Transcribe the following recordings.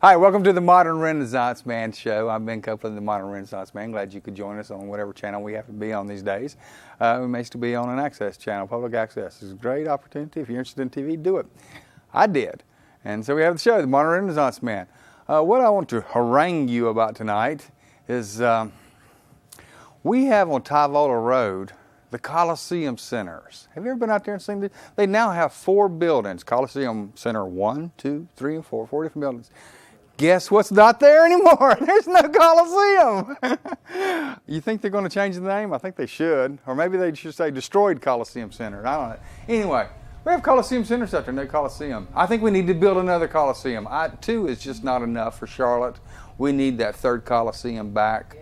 Hi, welcome to the Modern Renaissance Man Show. I'm Ben Copeland, the Modern Renaissance Man. Glad you could join us on whatever channel we have to be on these days. We may still be on an access channel, public access. It's a great opportunity. If you're interested in TV, do it. I did. And so we have the show, the Modern Renaissance Man. What I want to harangue you about tonight is we have on Tyvola Road the Coliseum Centers. Have you ever been out there and seen this? They now have 4 buildings. Coliseum Center 1, 2, 3, and 4. 4 different buildings. Guess what's not there anymore? There's no Coliseum. You think they're going to change the name? I think they should. Or maybe they should say Destroyed Coliseum Center. I don't know. Anyway, we have Coliseum Centers out there, no Coliseum. I think we need to build another Coliseum. 2 is just not enough for Charlotte. We need that 3rd Coliseum back.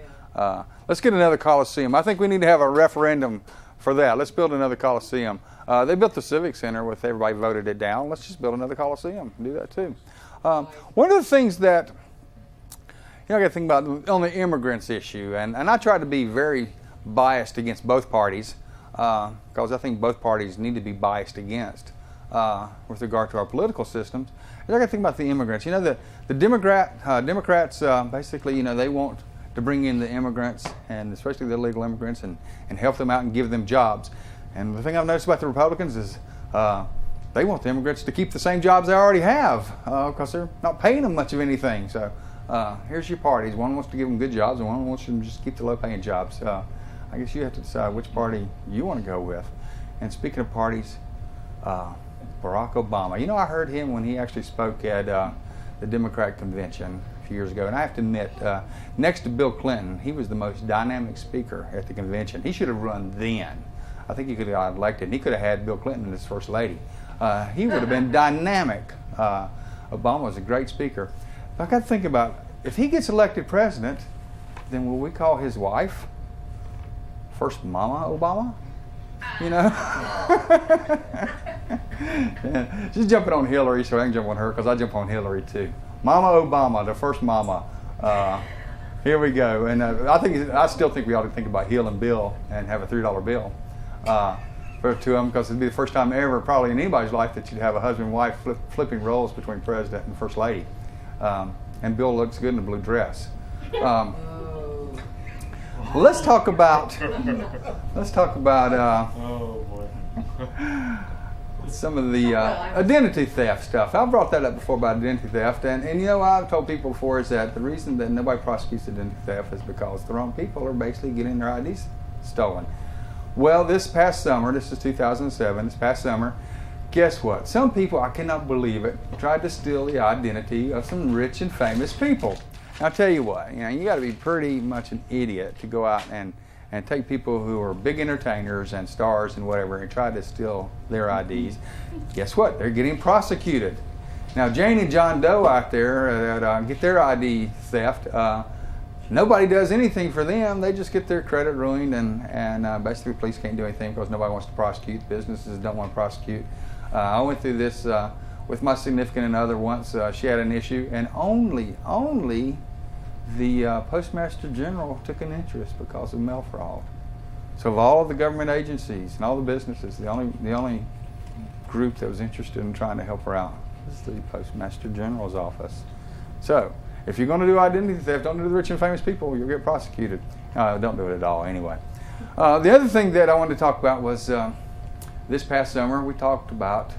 Let's get another Coliseum. I think we need to have a referendum for that. Let's build another Coliseum. They built the Civic Center with everybody voted it down. Let's just build another Coliseum. Do that too. One of the things that I got to think about on the immigrants issue, and I try to be very biased against both parties because I think both parties need to be biased against with regard to our political systems. I got to think about the immigrants. You know, the Democrats basically, they want to bring in the immigrants, and especially the illegal immigrants, and help them out and give them jobs. And the thing I've noticed about the Republicans is they want the immigrants to keep the same jobs they already have because they're not paying them much of anything. So here's your parties. One wants to give them good jobs, and one wants them to just keep the low-paying jobs. I guess you have to decide which party you want to go with. And speaking of parties, Barack Obama. I heard him when he actually spoke at the Democratic convention a few years ago. And I have to admit, next to Bill Clinton, he was the most dynamic speaker at the convention. He should have run then. I think he could have got elected, and he could have had Bill Clinton as first lady. He would have been dynamic. Obama was a great speaker. But I got to think about, if he gets elected president, then will we call his wife First Mama Obama? Yeah. She's jumping on Hillary, so I can jump on her because I jump on Hillary too. Mama Obama, the first mama. Here we go. And I still think we ought to think about healing Bill and have a $3 bill for 2 of them, because it'd be the first time ever, probably in anybody's life, that you'd have a husband and wife flipping roles between president and first lady. And Bill looks good in a blue dress. Let's talk about some of the identity theft stuff. I've brought that up before about identity theft, and I've told people before is that the reason that nobody prosecutes identity theft is because the wrong people are basically getting their IDs stolen. Well, this past summer, this is 2007, this past summer, guess what? Some people, I cannot believe it, tried to steal the identity of some rich and famous people. Now, I'll tell you what, you got to be pretty much an idiot to go out and take people who are big entertainers and stars and whatever and try to steal their IDs. Guess what? They're getting prosecuted. Now, Jane and John Doe out there that get their ID theft, nobody does anything for them. They just get their credit ruined, and basically police can't do anything because nobody wants to prosecute. Businesses don't want to prosecute. I went through this with my significant other once. She had an issue, and only the Postmaster General took an interest because of mail fraud. So of all of the government agencies and all the businesses, the only group that was interested in trying to help her out was the Postmaster General's office. So if you're going to do identity theft, don't do the rich and famous people. You'll get prosecuted. Don't do it at all anyway. The other thing that I wanted to talk about was this past summer we talked about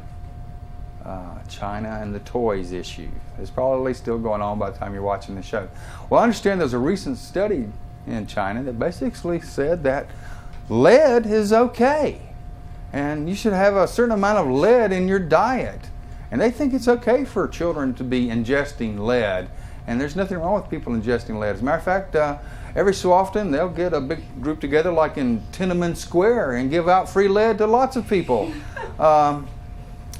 China and the toys issue. It's probably still going on by the time you're watching the show. Well, I understand there's a recent study in China that basically said that lead is okay. And you should have a certain amount of lead in your diet. And they think it's okay for children to be ingesting lead. And there's nothing wrong with people ingesting lead. As a matter of fact, every so often they'll get a big group together like in Tiananmen Square and give out free lead to lots of people.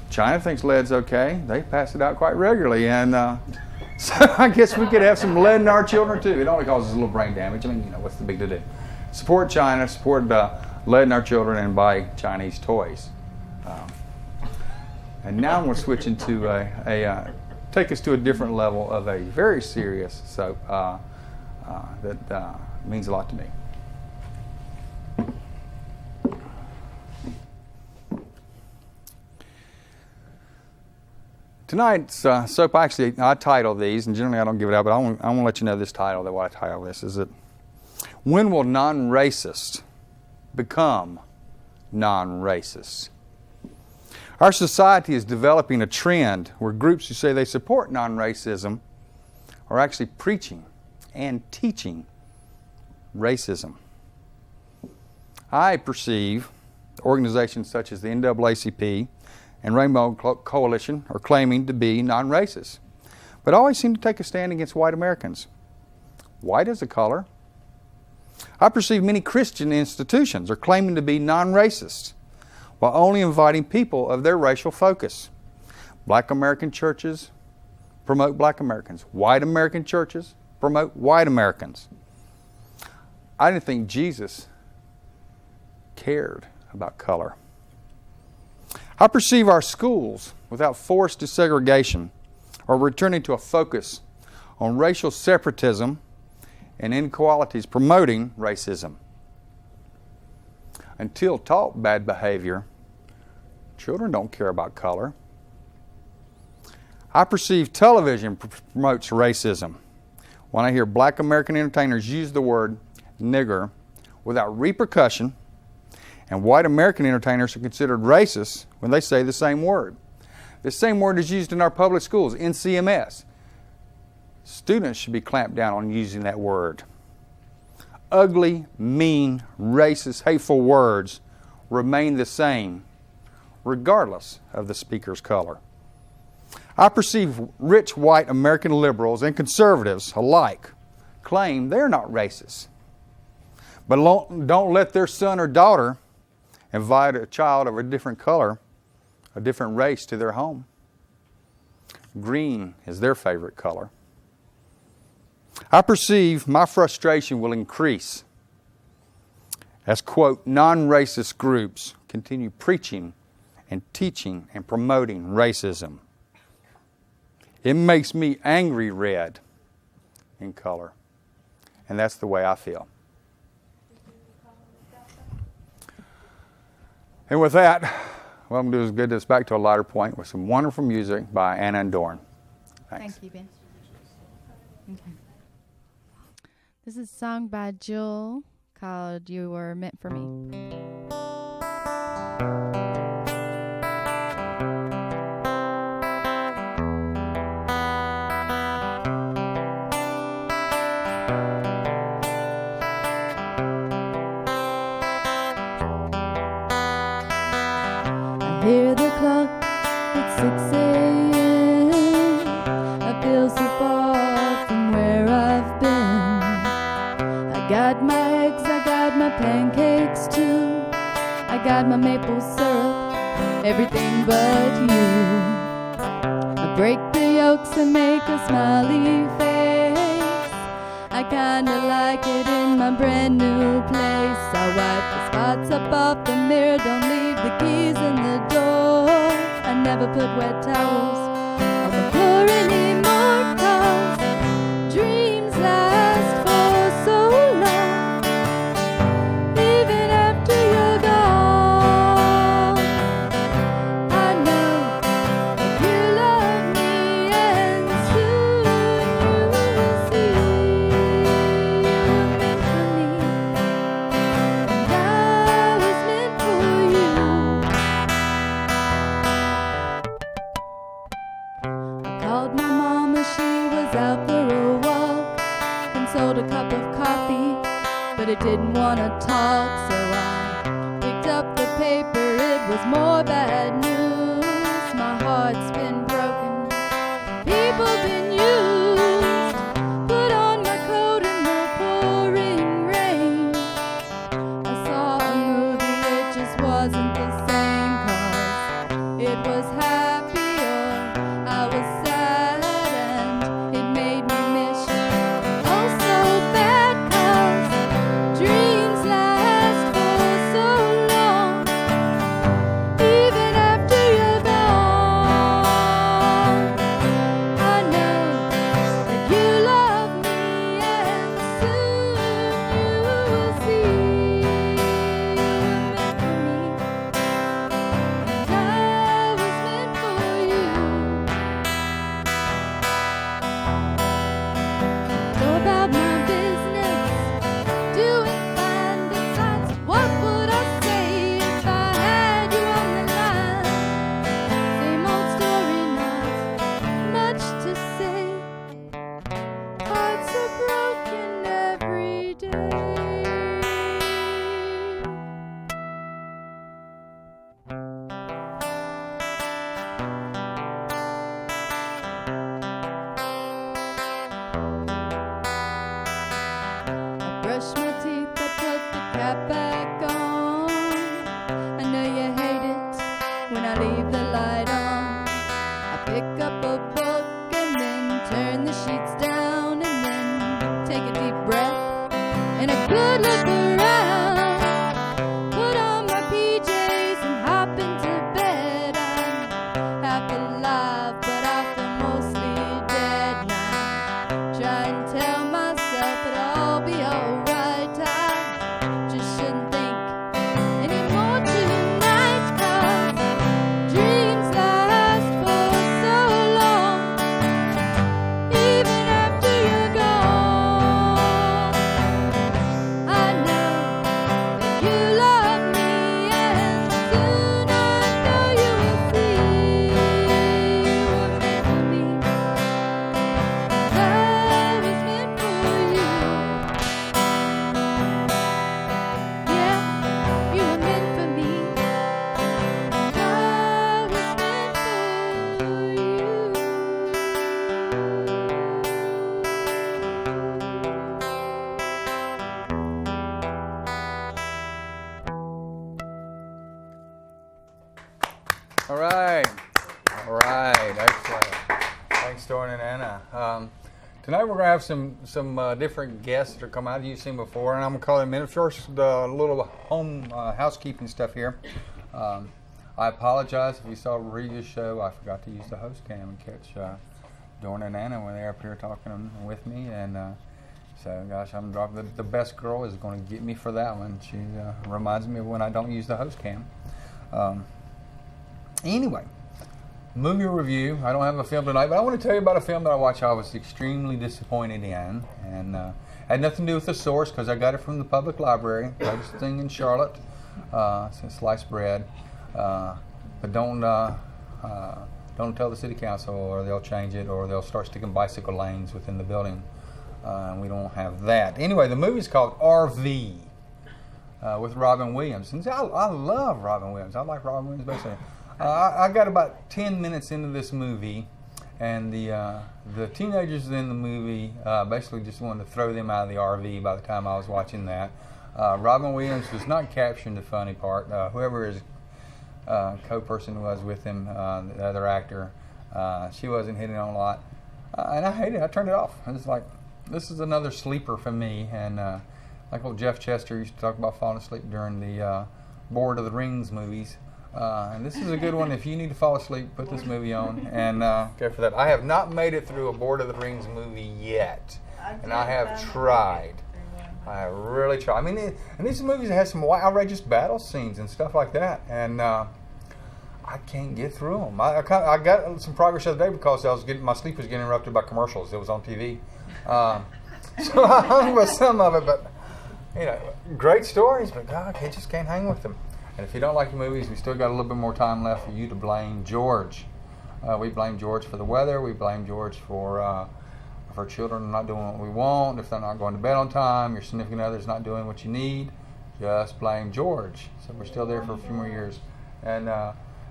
China thinks lead's okay. They pass it out quite regularly. And so I guess we could have some lead in our children too. It only causes a little brain damage. I mean, what's the big to do? Support China, support lead in our children, and buy Chinese toys. And now we're switching to take us to a different level of a very serious soap that means a lot to me. Tonight's soap, actually, I title these, and generally I don't give it out, but I want to let you know this title, that what I title this, is that when will non-racist become non-racist? Our society is developing a trend where groups who say they support non-racism are actually preaching and teaching racism. I perceive organizations such as the NAACP and Rainbow Coalition are claiming to be non-racist, but always seem to take a stand against white Americans. White as a color. I perceive many Christian institutions are claiming to be non-racist, while only inviting people of their racial focus. Black American churches promote black Americans. White American churches promote white Americans. I didn't think Jesus cared about color. I perceive our schools, without forced desegregation, are returning to a focus on racial separatism and inequalities, promoting racism. Until taught bad behavior, children don't care about color. I perceive television promotes racism. When I hear black American entertainers use the word nigger without repercussion, and white American entertainers are considered racist when they say the same word. The same word is used in our public schools, in CMS. Students should be clamped down on using that word. Ugly, mean, racist, hateful words remain the same, regardless of the speaker's color. I perceive rich white American liberals and conservatives alike claim they're not racist, but don't let their son or daughter invite a child of a different color, a different race, to their home. Green is their favorite color. I perceive my frustration will increase as, quote, non-racist groups continue preaching and teaching and promoting racism. It makes me angry red in color, and that's the way I feel. And with that, what I'm going to do is get this back to a lighter point with some wonderful music by Anna and Doran. Thanks. Thank you, Ben. Okay. This is a song by Jill called You Were Meant for Me. I hear the clock at 6 a.m. I feel so far from where I've been. I got my eggs, I got my pancakes too. I got my maple syrup, everything but you. I break the yolks and make a smiley face. I kinda like it in my brand new place. I wipe the spots up off the mirror, don't leave the keys in the door. I never put wet towels on the floor anymore, 'cause dreams last for so long, even after you're gone. I know that you love me, and soon you will see you were meant for me, and I was meant for you. was out for a walk and sold a cup of coffee, but it didn't want to talk, so I picked up the paper. It was more bad news. My heart's been broken, people been used. Put on my coat in the pouring rain. I saw a movie, it just wasn't the same, 'cause it was happy or I was sad, and it made me miss you oh so bad, 'cause dreams last for so long, even after you're gone. I know that you love me, and soon you will see you were meant for me, and I was meant for you. Go about my business, doing fine besides. What would I say if I had you on the line? Same old story, not much to say. Hearts are broken every day. I brush my teeth, I put the cap back on. I know you hate it when I leave the light on. I pick up a book and then turn the sheets down, and then take a deep breath and a good look around. Put on my PJs and hop into bed. I'm half alive, but I feel mostly dead now. Try and tell myself it'll all be alright. I just shouldn't think anymore tonight, 'cause dreams last for so long, even after you're gone. I know that you love me, and soon I know you will see you were meant for me, and I was meant for you. Yeah, you were meant for me, and I was meant for you. All right. All right. Excellent. Thanks, Doran and Anna. Tonight we're going to have some different guests that are coming out you've seen before, and I'm going to call them in. First, a little home housekeeping stuff here. I apologize if you saw a previous show. I forgot to use the host cam and catch Doran and Anna when they're up here talking with me, and so, gosh, I'm dropping. The best girl is going to get me for that one. She reminds me of when I don't use the host cam. Anyway, movie review. I don't have a film tonight, but I want to tell you about a film that I watched I was extremely disappointed in, and had nothing to do with the source because I got it from the public library. Latest thing in Charlotte, since sliced bread. But don't tell the city council, or they'll change it, or they'll start sticking bicycle lanes within the building. And we don't have that. Anyway, the movie's called RV. With Robin Williams. And I love Robin Williams. I like Robin Williams basically. I got about 10 minutes into this movie, and the teenagers in the movie basically just wanted to throw them out of the RV by the time I was watching that. Robin Williams was not capturing the funny part. Whoever his co-person was with him, the other actor, she wasn't hitting on a lot. And I hated it. I turned it off. I was like, this is another sleeper for me. And like old Jeff Chester used to talk about falling asleep during the Lord of the Rings movies. And this is a good one. If you need to fall asleep, put this movie on and go for that. I have not made it through a Lord of the Rings movie yet, and I have tried. I have really tried. I mean, and these movies have some outrageous battle scenes and stuff like that, and I can't get through them. I got some progress the other day because my sleep was getting interrupted by commercials. It was on TV, so I hung with some of it. But great stories, but God, I just can't hang with them. And if you don't like the movies, we still got a little bit more time left for you to blame George. We blame George for the weather. We blame George for if our children are not doing what we want, if they're not going to bed on time, your significant other's not doing what you need, just blame George. So we're still there for a few more years. And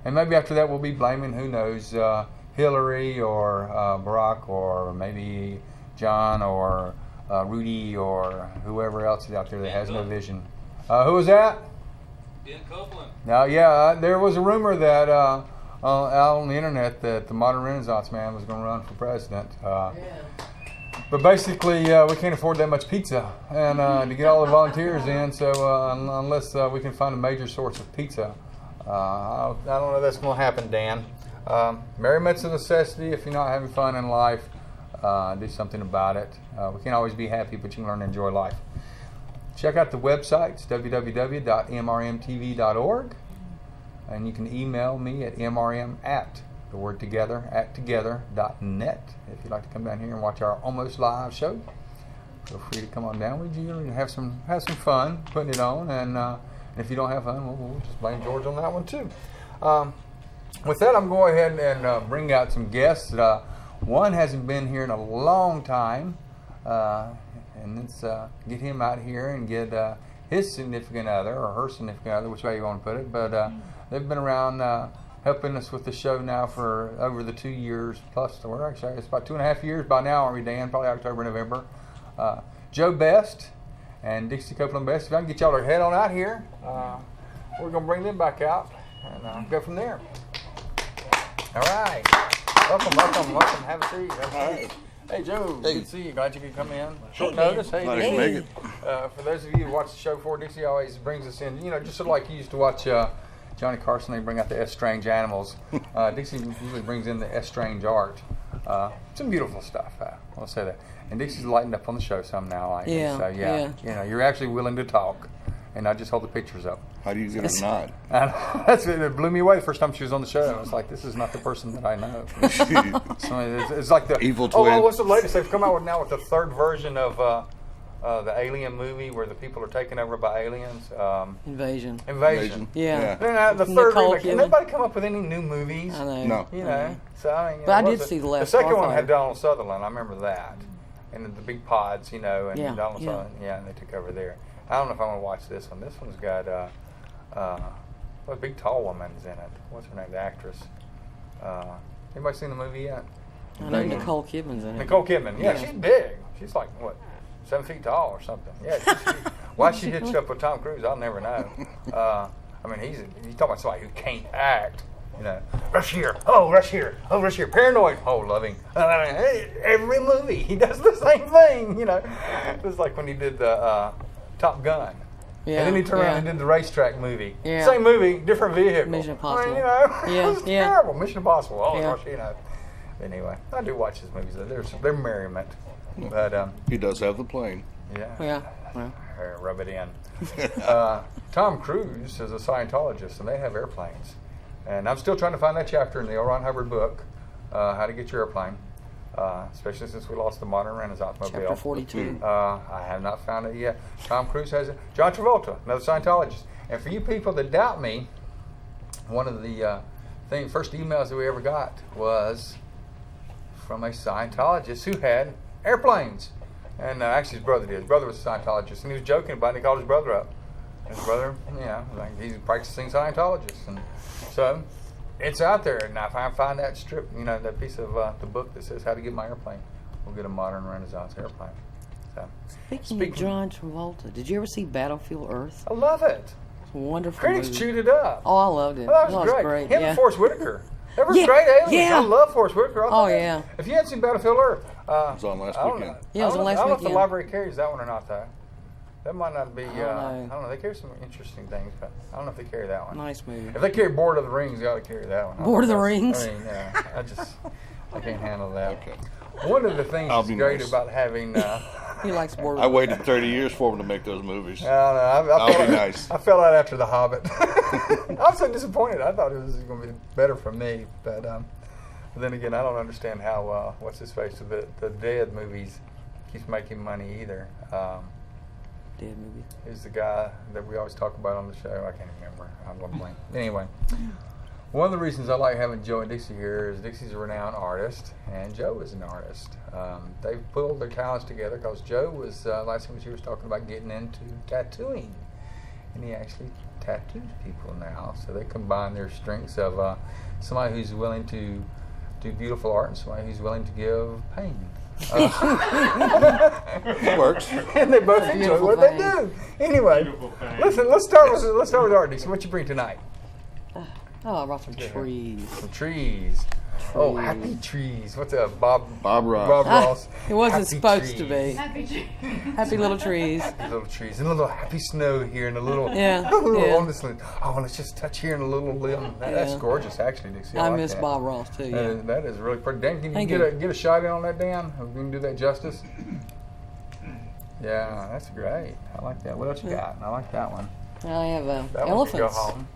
maybe after that we'll be blaming, who knows, Hillary or Barack or maybe John or Rudy or whoever else is out there that has no vision. Who was that? Ben Copeland. Now, yeah, there was a rumor that out on the internet that the Modern Renaissance Man was going to run for president. But basically, we can't afford that much pizza and to get all the volunteers in. So unless we can find a major source of pizza, I don't know if that's going to happen, Dan. Merriment's a necessity. If you're not having fun in life, do something about it. We can't always be happy, but you can learn to enjoy life. Check out the websites, www.mrmtv.org, and you can email me at mrm@together.net if you'd like to come down here and watch our almost live show. Feel free to come on down with you and have some fun putting it on, and if you don't have fun, we'll just blame George on that one too. With that, I'm going to go ahead and bring out some guests. One hasn't been here in a long time. And let's get him out here and get his significant other or her significant other, which way you want to put it. But they've been around helping us with the show now for over the 2 years plus. Or actually, it's about 2.5 years by now, aren't we, Dan? Probably October, November. Joe Best and Dixie Copeland Best. If I can get y'all to head on out here, we're going to bring them back out and go from there. All right. Welcome. Have a seat. Hey, Joe, good to see you. Glad you could come in. Short notice. Hey, Dixie. For those of you who watched the show before, Dixie always brings us in, just sort of like you used to watch Johnny Carson, they bring out the S-Strange animals. Dixie usually brings in the S-Strange art. Some beautiful stuff, I'll say that. And Dixie's lightened up on the show some now. So, you're actually willing to talk and not just hold the pictures up. How do you get a nod? It blew me away the first time she was on the show. I was like, this is not the person that I know. So it's like the evil twin. Oh, what's the latest? They've come out with the third version of the Alien movie where the people are taken over by aliens. Invasion. Yeah. Yeah. The third remake. Can nobody come up with any new movies? I know. No. So I mean, but I did see the last. The second one Starfighter. had Donald Sutherland. I remember that, and the big pods, and Donald Sutherland. Yeah, and they took over there. I don't know if I want to watch this one. This one's got a big tall woman's in it. What's her name? The actress. Anybody seen the movie yet? I know Nicole Kidman's in it. Nicole Kidman. Yeah, she's big. She's like, 7 feet tall or something. Yeah. Why she hitched up with Tom Cruise, I'll never know. I mean, you talking about somebody who can't act. Rush here. Oh, rush here. Oh, rush here. Paranoid. Oh, loving. Every movie he does the same thing. It was like when he did the Top Gun. Yeah, and then he turned around and did the racetrack movie. Yeah. Same movie, different vehicle. Mission Impossible. It was terrible. Mission Impossible. Oh, Yeah. gosh, Anyway, I do watch his movies. They're merriment. But he does have the plane. Yeah. Rub it in. Tom Cruise is a Scientologist, and they have airplanes. And I'm still trying to find that chapter in the L. Ron Hubbard book, How to Get Your Airplane. Especially since we lost the Modern Renaissance mobile. Chapter 42. I have not found it yet. Tom Cruise has it. John Travolta, another Scientologist. And for you people that doubt me, one of the first emails that we ever got was from a Scientologist who had airplanes. And actually his brother did. His brother was a Scientologist. And he was joking about it. He called his brother up. His brother, he's a practicing Scientologist. And so it's out there, and if I find that strip, that piece of the book that says how to get my airplane, we'll get a Modern Renaissance airplane. So, Speaking of John Travolta, did you ever see Battlefield Earth? I love it. It's a wonderful Critics movie. chewed it up. Oh, I loved it. That was great. Him and Forrest Whitaker. They were great aliens. Yeah. I love Forrest Whitaker. Yeah. If you hadn't seen Battlefield Earth, It was on last weekend. Yeah, it was on last I don't know if the weekend. library carries that one or not, though. That might not be. I don't don't know. They carry some interesting things, but I don't know if they carry that one. Nice movie. If they carry Board of the Rings, they ought to carry that one. Lord of the Rings. I mean, I can't handle that. Okay. One of the things I'll that's be great nice. about having. He likes board. I waited 30 years for him to make those movies. I don't know. I'll be nice. I fell out after The Hobbit. I'm so disappointed. I thought it was going to be better for me, but then again, I don't understand how what's his face the Dead movies keeps making money either. Dead movie. He's the guy that we always talk about on the show. I can't remember. I'm going to blank. Anyway, One of the reasons I like having Joe and Dixie here is Dixie's a renowned artist, and Joe is an artist. They've pulled their talents together because Joe was, last time she was talking about getting into tattooing, and he actually tattoos people now. So they combine their strengths of somebody who's willing to do beautiful art and somebody who's willing to give pain. It works. And they both enjoy what they do. Anyway, listen. Let's start with art, Dixie. What you bring tonight? Oh, I brought some trees. Some trees. Oh, happy trees. What's that? Bob Ross. Bob Ross. It wasn't Happy supposed to trees. be. Happy tree. Happy little trees. Happy little trees and a little happy snow here and a little Yeah, on yeah. this little, oh, let's just touch here and a little limb. That's Yeah. gorgeous, actually, Dixie. I like miss that. Bob Ross too. Yeah. That is really pretty. Dan, can you Thank get you. a shot in on that, Dan? We can do that justice. Yeah, that's great. I like that. What else you got? I like that one. I have That elephants. one can go home.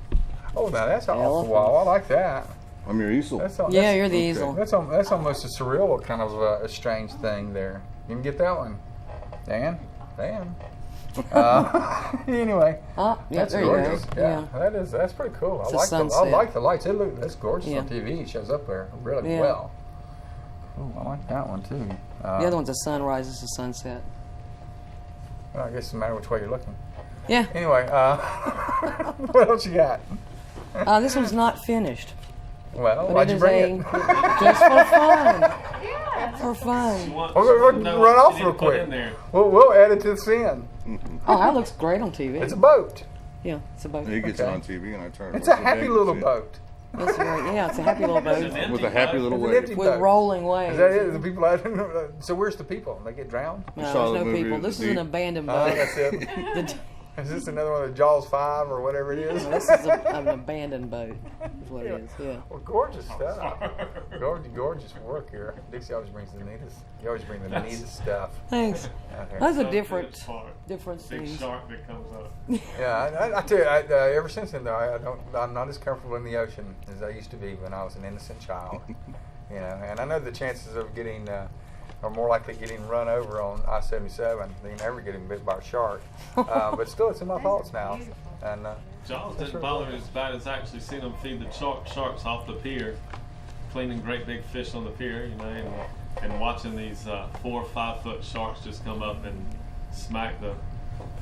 Oh, now that's off the Elephants. wall. I like that. I'm your easel. Yeah, you're the easel. That's almost a surreal kind of a strange thing there. You can get that one, Dan. Anyway, Yeah, that's there gorgeous. you go. Yeah, that's pretty cool. It's I a like sunset. the lights. That's gorgeous Yeah. on TV. It shows up there really Yeah. well. Ooh, I like that one too. The other one's a sunrise. This is a sunset. Well, I guess it doesn't matter which way you're looking. Yeah. Anyway, what else you got? This one's not finished. Well, But why'd it you is bring it? just for fun. For fun. We'll run off real quick. We'll add it to the scene. Oh, that looks great on TV. It's a boat. Yeah, it's a boat. He gets Okay. it on TV and I turn it It's a over to happy Dan little to see it. boat. It's great. Yeah, it's a happy little boat With a happy little It's an wave. empty with boat. rolling Is waves. that it? The people out so where's the people? They get drowned? No, saw there's the no movie people. at This the is an deep. abandoned boat. That's it. The- Is this another one of Jaws 5 or whatever it is? This is an abandoned boat. Is what it is. Yeah. Well, gorgeous stuff. Gorgeous work here. Dixie always brings the neatest. You always bring the neatest stuff Thanks. out here. That's a So different Big scenes. shark that comes up. Yeah, I tell you, ever since then though, I'm not as comfortable in the ocean as I used to be when I was an innocent child. You know, and I know the chances of getting are more likely getting run over on I-77 than ever getting bit by a shark. But still, it's in my thoughts now. And Jaws That's didn't right. bother me as bad as actually seeing them feed the sharks off the pier, cleaning great big fish on the pier, you know, and watching these 4 or 5 foot sharks just come up and smack the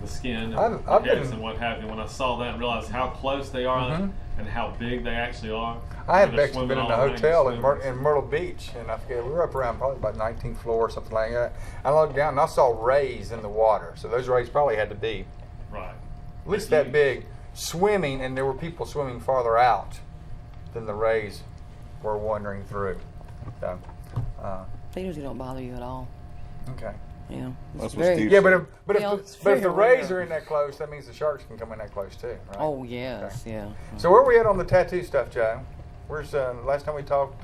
skin and I've the heads been- and what have you. When I saw that and realized how close they are and how big they actually are. I have They're actually swimming been in all a around hotel you, in, swimming. in Myrtle Beach, and I forget, we were up around probably about 19th floor or something like that. I looked down and I saw rays in the water, so those rays probably had to be Right. at least that big, swimming, and there were people swimming farther out than the rays were wandering through. So, They usually don't bother you at all. okay. Yeah. That's It's what very- Steve Yeah, said. Yeah, it's but if the very rays rare. are in that close, that means the sharks can come in that close too, right? Oh yes, Okay. yeah. So where are we at on the tattoo stuff, Joe? Where's last time we talked?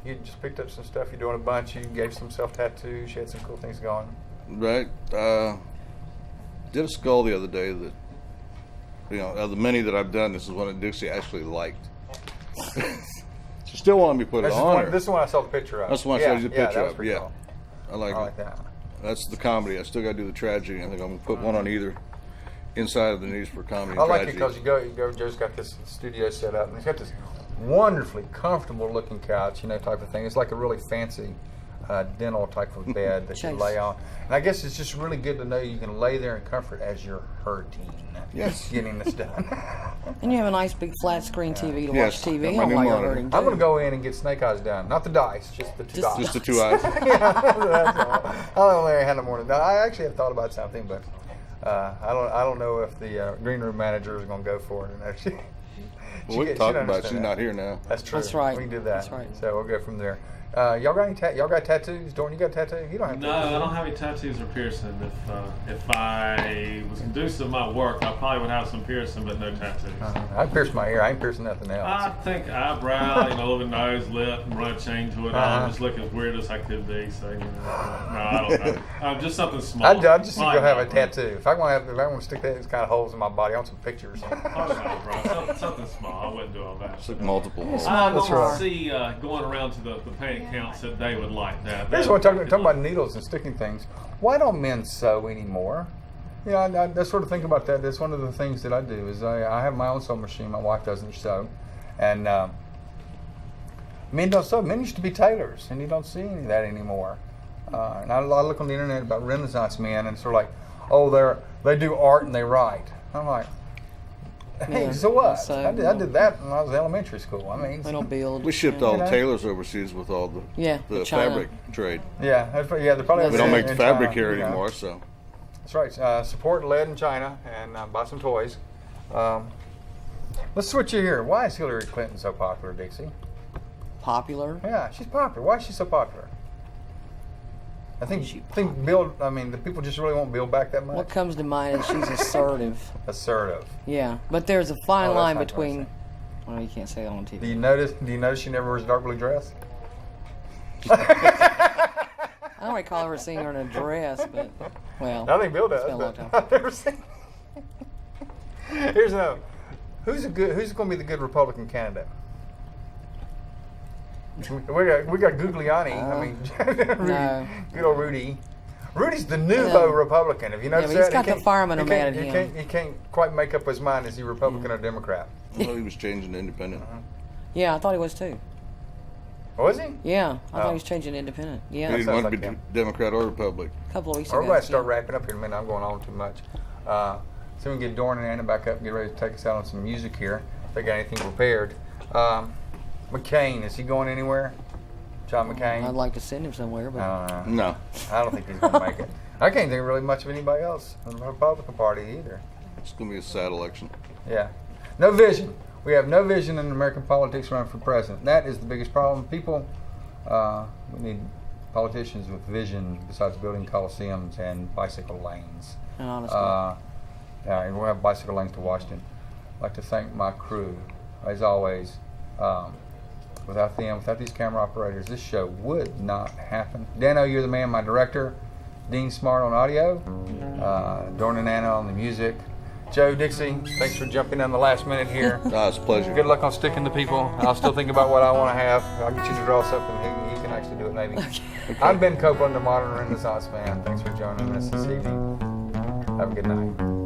You just picked up some stuff. You're doing a bunch. You gave some self tattoos. You had some cool things going. Right. Did a skull the other day that, you know, of the many that I've done, this is one that Dixie actually liked. She still wanted me to put it on her. This is one I saw the picture of. That's the one I showed you the picture that was of, pretty yeah. cool. I like I it. like that. That's the comedy. I still got to do the tragedy. I think I'm going to put one on either inside of the knees for comedy I and like it tragedy. because you go. Joe's got this studio set up, and he's got this wonderfully comfortable looking couch, you know, type of thing. It's like a really fancy dental type of bed that you Chase. lay on. And I guess it's just really good to know you can lay there in comfort as you're hurting. Yes. Getting this done. And you have a nice big flat screen TV to Yes, watch TV got my on new while you're monitor. hurting I'm too. going to go in and get snake eyes done. Not the dice, just the two Just- dots. Just the 2 eyes. That's all. I don't know how in the morning. Now, I actually have thought about something, but I don't know if the green room manager is going to go for it. And actually, Well, we can talk about it. She's not here now. That's true. That's right. We can do that. That's right. So we'll go from there. Y'all got any y'all got tattoos? Doran, you got a tattoo? You don't have No, tattoos. I don't have any tattoos or piercing. If I was conducive to my work, I probably would have some piercing, but no tattoos. I pierced my ear. I ain't piercing nothing else. I think eyebrow, you know, the nose, lip, and run a chain to it. I'll just look as weird as I could be. So, you know, no, I don't know. Just something small. I'd just Fine, go have a no, tattoo. If I want to stick that, it's kind of holes in my body. I want some pictures. Probably an eyebrow. Something small. I wouldn't do all that. It's like multiple holes. I don't right. see going around to the paint counts that they would like that. Here's what I'm talking about needles and sticking things. Why don't men sew anymore? You know, I sort of think about that. That's one of the things that I do is I have my own sewing machine. My wife doesn't sew. And men used to be tailors, and you don't see any of that anymore. And I look on the internet about Renaissance men, and it's sort of like, oh, they do art and they write. I'm like, hey, Yeah, so what? so, I did that when I was in elementary school. I mean, They don't build. We shipped all You the know? tailors overseas with all the the China. fabric trade. yeah, they probably have We don't it make the in fabric China, here you know. anymore, so. That's right. Support lead in China and buy some toys. Let's switch you here. Why is Hillary Clinton so popular, Dixie? Popular. Yeah, she's popular. Why is she so popular? I think the people just really won't build back that much. What comes to mind is she's assertive. Assertive. Yeah, but there's a fine Oh, that's line not between. Well, you can't say that on Do TV. you notice she never wears a dark blue dress? I don't recall ever seeing her in a dress, but well. I think Bill does. It's been a long but time. I've never seen. Here's another. Who's going to be the good Republican candidate? We got Guglielmi. I mean, Rudy, No. good old Rudy. Rudy's the nouveau Republican. Have you noticed but he's that? got He the can't- fireman he mad can't- at he him. He can't quite make up his mind. Is he Republican or Democrat? I thought he was changing to independent. Yeah, I thought he was too. Was he? Yeah, I Oh. thought he was changing independent. He Yeah, didn't sounds want to like be him. Democrat or Republic. a couple of weeks We're ago. going to start yeah. wrapping up here in a minute. I'm going on too much. So we can get Doran and Anna back up and get ready to take us out on some music here. If they got anything prepared. McCain, is he going anywhere? John McCain? I'd like to send him somewhere, but I don't know. No. I don't think he's going to make it. I can't think really much of anybody else in the Republican Party either. It's going to be a sad election. Yeah. No vision. We have no vision in American politics running for president. That is the biggest problem. People, we need politicians with vision besides building coliseums and bicycle lanes. and honestly, Yeah, and we'll have bicycle lanes to Washington. I'd like to thank my crew, as always. Without them, without these camera operators, this show would not happen. Dano, you're the man, my director. Dean Smart on audio. Doran and Anna on the music. Joe, Dixie, thanks for jumping in the last minute here. It's a pleasure. Good luck on sticking to people. I'll still think about what I want to have. I'll get you to draw something. He can actually do it, maybe. I'm Ben Copeland, the Modern Renaissance Man. Thanks for joining us this evening. Have a good night.